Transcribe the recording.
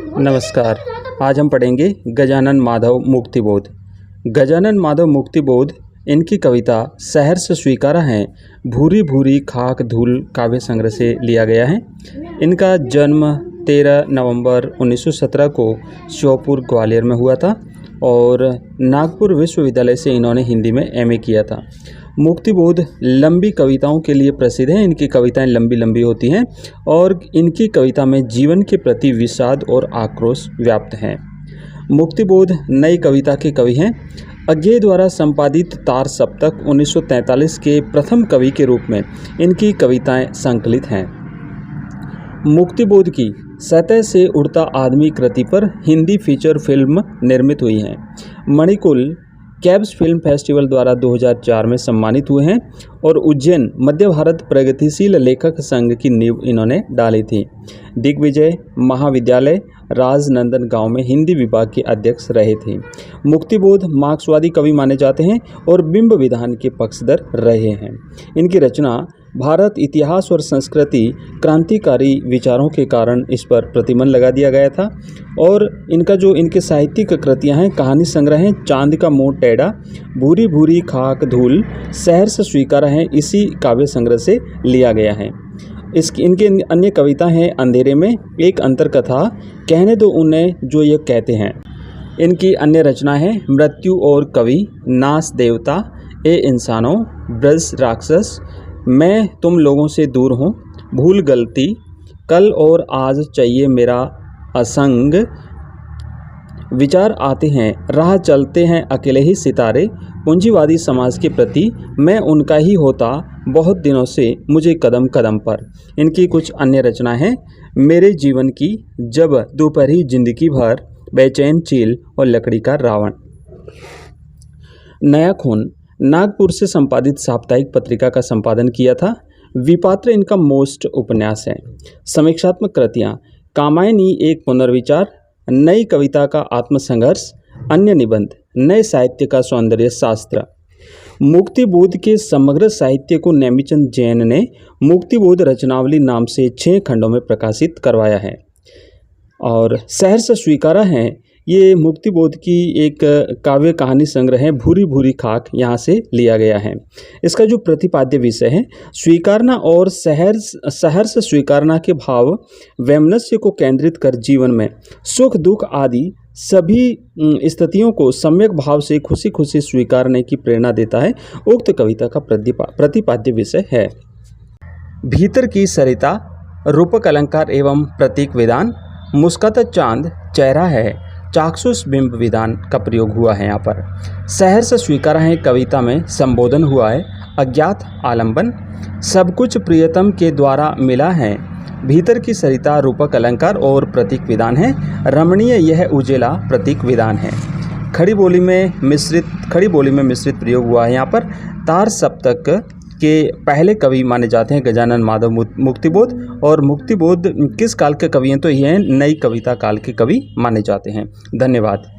नमस्कार। आज हम पढ़ेंगे गजानन माधव मुक्तिबोध। गजानन माधव मुक्तिबोध इनकी कविता सहर्ष स्वीकारा है भूरी भूरी खाक धूल काव्य संग्रह से लिया गया है। इनका जन्म 13 नवंबर 1917 को श्योपुर ग्वालियर में हुआ था और नागपुर विश्वविद्यालय से इन्होंने हिंदी में एमए किया था। मुक्तिबोध लंबी कविताओं के लिए प्रसिद्ध हैं। इनकी कविताएं लंबी लंबी होती हैं और इनकी कविता में जीवन के प्रति विषाद और आक्रोश व्याप्त हैं। मुक्तिबोध नई कविता के कवि हैं। अज्ञेय द्वारा संपादित तार सप्तक 1943 के प्रथम कवि के रूप में इनकी कविताएं संकलित हैं। मुक्तिबोध की सतह से उड़ता आदमी कृति पर हिंदी फीचर फिल्म निर्मित हुई है। मणिकुल कैब्स फिल्म फेस्टिवल द्वारा 2004 में सम्मानित हुए हैं और उज्जैन मध्य भारत प्रगतिशील लेखक संघ की नींव इन्होंने डाली थी। दिग्विजय महाविद्यालय राजनंदन गांव में हिंदी विभाग के अध्यक्ष रहे थे। मुक्तिबोध मार्क्सवादी कवि माने जाते हैं और बिंब विधान के पक्षधर रहे हैं। इनकी रचना भारत इतिहास और संस्कृति क्रांतिकारी विचारों के कारण इस पर प्रतिबंध लगा दिया गया था और इनके साहित्यिक कृतियां हैं, कहानी संग्रह हैं चांद का मुंह टेढ़ा, भूरी भूरी खाक धूल, सहर्ष स्वीकारा है, इसी काव्य संग्रह से लिया गया है। इनके अन्य कविता हैं अंधेरे में, एक अंतर कथा, कहने दो उन्हें जो ये कहते हैं। इनकी अन्य रचना है मृत्यु और कवि, नास देवता, ए इंसानों, ब्रज राक्षस, मैं तुम लोगों से दूर हूँ, भूल गलती, कल और आज चाहिए मेरा असंग, विचार आते हैं राह चलते हैं अकेले ही सितारे, पूंजीवादी समाज के प्रति मैं उनका ही होता बहुत दिनों से मुझे कदम कदम पर। इनकी कुछ अन्य रचना है मेरे जीवन की, जब दोपहरी जिंदगी भर, बेचैन चील और लकड़ी का रावण। नया खून नागपुर से संपादित साप्ताहिक पत्रिका का संपादन किया था। विपात्र इनका मोस्ट उपन्यास है। समीक्षात्मक कृतियाँ कामायनी एक पुनर्विचार, नई कविता का आत्मसंघर्ष, अन्य निबंध, नए साहित्य का सौंदर्य शास्त्र। मुक्तिबोध के समग्र साहित्य को नेमिचंद जैन ने मुक्तिबोध रचनावली नाम से 6 खंडों में प्रकाशित करवाया है। और सहर्ष स्वीकारा है ये मुक्तिबोध की एक काव्य कहानी संग्रह है, भूरी भूरी खाक, यहाँ से लिया गया है। इसका जो प्रतिपाद्य विषय है स्वीकारना और सहर्ष स्वीकारना के भाव वैमनस्य को केंद्रित कर जीवन में सुख दुख आदि सभी स्थितियों को सम्यक भाव से खुशी खुशी स्वीकारने की प्रेरणा देता है, उक्त कविता का प्रतिपाद्य विषय है। भीतर की सरिता, रूपक अलंकार एवं प्रतीक विधान, मुस्काता चांद चेहरा है, चाक्षुष बिंब विधान का प्रयोग हुआ है। यहाँ पर सहर्ष स्वीकारा है कविता में संबोधन हुआ है, अज्ञात आलंबन, सब कुछ प्रियतम के द्वारा मिला है, भीतर की सरिता रूपक अलंकार और प्रतीक विधान है, रमणीय यह उजेला प्रतीक विधान है। खड़ी बोली में मिश्रित प्रयोग हुआ है। यहाँ पर तार सप्तक के पहले कवि माने जाते हैं गजानन माधव मुक्तिबोध। और मुक्तिबोध किस काल के कवि हैं तो ये नई कविता काल के कवि माने जाते हैं। धन्यवाद।